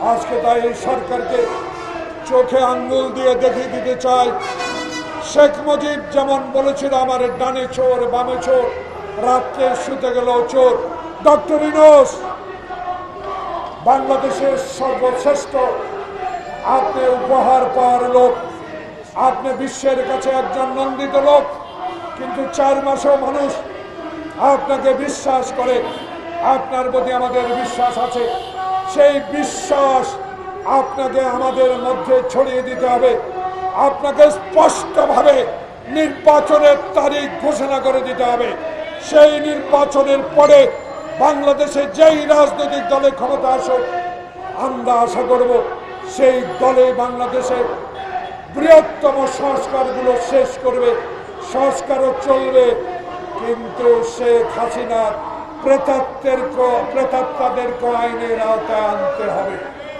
আজকে তাই এই সরকারকে চোখে আঙ্গুল দিয়ে দেখিয়ে দিতে চাই, শেখ মুজিব যেমন বলেছিল আমার ডানে চোর বামে চোর, রাত্রে শুতে গেল চোর, ডক্টর ইউনূস বাংলাদেশের সর্বশ্রেষ্ঠ আপনি উপহার পাওয়ার লোক, আপনি বিশ্বের কাছে একজন নন্দিত লোক, কিন্তু 4 মাসেও মানুষ আপনাকে বিশ্বাস করে। আপনার প্রতি আমাদের বিশ্বাস আছে, সেই বিশ্বাস আপনাকে আমাদের মধ্যে ছড়িয়ে দিতে হবে। আপনাকে স্পষ্টভাবে নির্বাচনের তারিখ ঘোষণা করে দিতে হবে। সেই নির্বাচনের পরে বাংলাদেশে যেই রাজনৈতিক দলে ক্ষমতা আসুক, আমরা আশা করব সেই দলে বাংলাদেশের বৃহত্তম সংস্কারগুলো শেষ করবে, সংস্কারও চলবে, কিন্তু শেখ হাসিনার প্রেতাত্মাদেরকে আইনের আওতায় আনতে হবে।